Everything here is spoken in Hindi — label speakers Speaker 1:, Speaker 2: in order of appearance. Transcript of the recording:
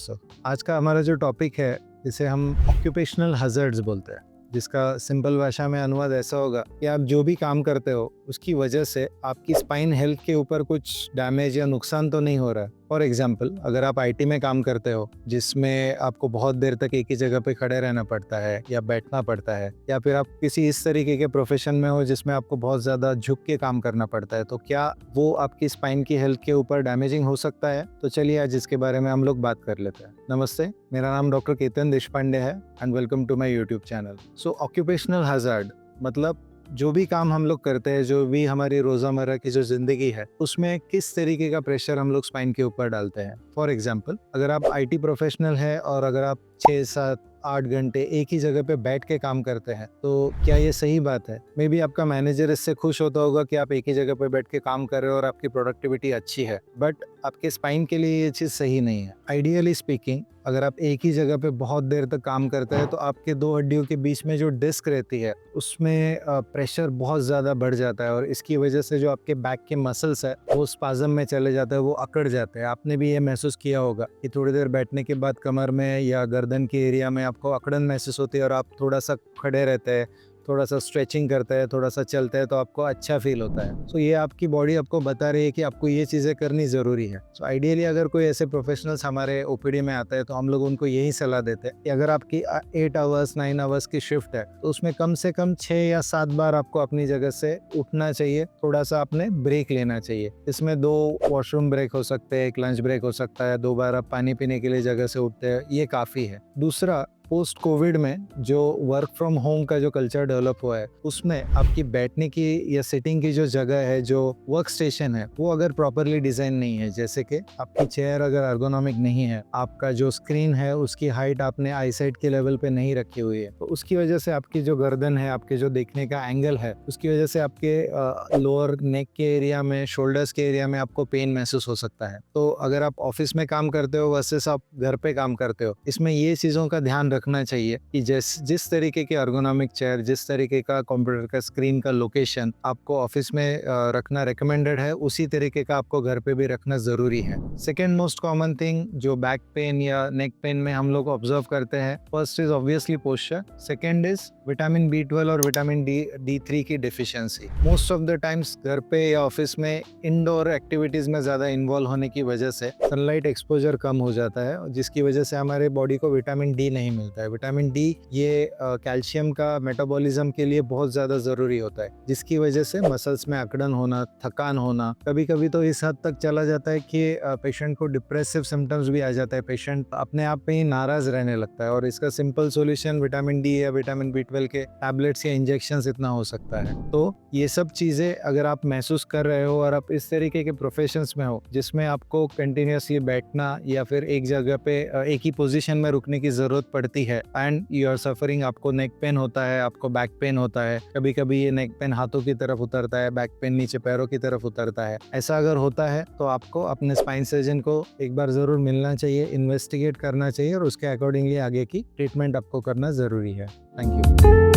Speaker 1: दोस्तों, आज का हमारा जो टॉपिक है इसे हम ऑक्यूपेशनल हैज़र्ड्स बोलते हैं, जिसका सिंपल भाषा में अनुवाद ऐसा होगा कि आप जो भी काम करते हो उसकी वजह से आपकी स्पाइन हेल्थ के ऊपर कुछ डैमेज या नुकसान तो नहीं हो रहा है। फॉर एग्जाम्पल, अगर आप आईटी में काम करते हो जिसमें आपको बहुत देर तक एक ही जगह पे खड़े रहना पड़ता है या बैठना पड़ता है, या फिर आप किसी इस तरीके के प्रोफेशन में हो जिसमें आपको बहुत ज़्यादा झुक के काम करना पड़ता है, तो क्या वो आपकी स्पाइन की हेल्थ के ऊपर डैमेजिंग हो सकता है? तो चलिए आज इसके बारे में हम लोग बात कर लेते हैं। नमस्ते, मेरा नाम डॉक्टर केतन देशपांडे है and welcome to my YouTube channel. So occupational hazard मतलब जो भी काम हम लोग करते हैं, जो भी हमारी रोज़मर्रा की जो ज़िंदगी है, उसमें किस तरीके का प्रेशर हम लोग स्पाइन के ऊपर डालते हैं। फॉर एग्जाम्पल, अगर आप आईटी प्रोफेशनल है और अगर आप 6, 7, 8 घंटे एक ही जगह पे बैठ के काम करते हैं, तो क्या ये सही बात है? मे बी आपका मैनेजर इससे खुश होता होगा कि आप एक ही जगह पे बैठ के काम कर रहे हो और आपकी प्रोडक्टिविटी अच्छी है, बट आपके स्पाइन के लिए ये चीज़ सही नहीं है। आइडियली स्पीकिंग, अगर आप एक ही जगह पे बहुत देर तक काम करते हैं तो आपके 2 हड्डियों के बीच में जो डिस्क रहती है उसमें प्रेशर बहुत ज़्यादा बढ़ जाता है और इसकी वजह से जो आपके बैक के मसल्स है वो स्पाज़म में चले जाते हैं, वो अकड़ जाते हैं। आपने भी ये महसूस किया होगा कि थोड़ी देर बैठने के बाद कमर में या गर्दन के एरिया में आपको अकड़न महसूस होती है और आप थोड़ा सा खड़े रहते हैं, थोड़ा सा स्ट्रेचिंग करते हैं, थोड़ा सा चलते हैं तो आपको अच्छा फील होता है। सो ये आपकी बॉडी आपको बता रही है कि आपको ये चीज़ें करनी ज़रूरी है। सो आइडियली अगर कोई ऐसे प्रोफेशनल्स हमारे ओपीडी में आता है तो हम लोग उनको यही सलाह देते हैं कि अगर आपकी 8 आवर्स 9 आवर्स की शिफ्ट है तो उसमें कम से कम 6 या 7 बार आपको अपनी जगह से उठना चाहिए, थोड़ा सा आपने ब्रेक लेना चाहिए। इसमें 2 वॉशरूम ब्रेक हो सकते हैं, 1 लंच ब्रेक हो सकता है, 2 बार आप पानी पीने के लिए जगह से उठते हैं, ये काफ़ी है। दूसरा, पोस्ट कोविड में जो वर्क फ्रॉम होम का जो कल्चर डेवलप हुआ है उसमें आपकी बैठने की या सिटिंग की जो जगह है, जो वर्क स्टेशन है, वो अगर प्रॉपरली डिजाइन नहीं है, जैसे कि आपकी चेयर अगर एर्गोनॉमिक नहीं है, आपका जो स्क्रीन है उसकी हाइट आपने आई साइट के लेवल पे नहीं रखी हुई है, तो उसकी वजह से आपकी जो गर्दन है, आपके जो देखने का एंगल है, उसकी वजह से आपके लोअर नेक के एरिया में, शोल्डर्स के एरिया में आपको पेन महसूस हो सकता है। तो अगर आप ऑफिस में काम करते हो वर्सेस आप घर पे काम करते हो, इसमें ये चीज़ों का ध्यान रखना चाहिए कि जिस तरीके के एर्गोनॉमिक चेयर, जिस तरीके का कंप्यूटर का स्क्रीन का लोकेशन आपको ऑफिस में रखना रिकमेंडेड है, उसी तरीके का आपको घर पे भी रखना जरूरी है। सेकेंड मोस्ट कॉमन थिंग जो बैक पेन या नेक पेन में हम लोग ऑब्जर्व करते हैं, first is obviously posture, second is vitamin B12 और विटामिन D3 की deficiency. Most of the times घर पे या ऑफिस में इंडोर एक्टिविटीज में ज्यादा इन्वॉल्व होने की वजह से सनलाइट एक्सपोजर कम हो जाता है, जिसकी वजह से हमारे बॉडी को विटामिन D नहीं मिलता है। विटामिन D ये कैल्शियम का मेटाबॉलिज्म के लिए बहुत ज़्यादा ज़रूरी होता है, जिसकी वजह से मसल्स में अकड़न होना, थकान होना, कभी कभी तो इस हद तक चला जाता है कि पेशेंट को डिप्रेसिव सिम्टम्स भी आ जाता है, पेशेंट अपने आप में ही नाराज रहने लगता है। और इसका सिंपल सॉल्यूशन विटामिन D या विटामिन B12 के टैबलेट्स या इंजेक्शंस इतना हो सकता है। तो ये सब चीज़ें अगर आप महसूस कर रहे हो और आप इस तरीके के प्रोफेशंस में हो जिसमें आपको कंटिन्यूसली बैठना या फिर एक जगह पे एक ही पोजीशन में रुकने की ज़रूरत पड़ती है एंड यू आर सफरिंग, आपको नेक पेन होता है, आपको बैक पेन होता है, कभी कभी ये नेक पेन हाथों की तरफ उतरता है, बैक पेन नीचे पैरों की तरफ उतरता है, ऐसा अगर होता है तो आपको अपने स्पाइन सर्जन को एक बार ज़रूर मिलना चाहिए, इन्वेस्टिगेट करना चाहिए और उसके अकॉर्डिंगली आगे की ट्रीटमेंट आपको करना ज़रूरी है। Thank you.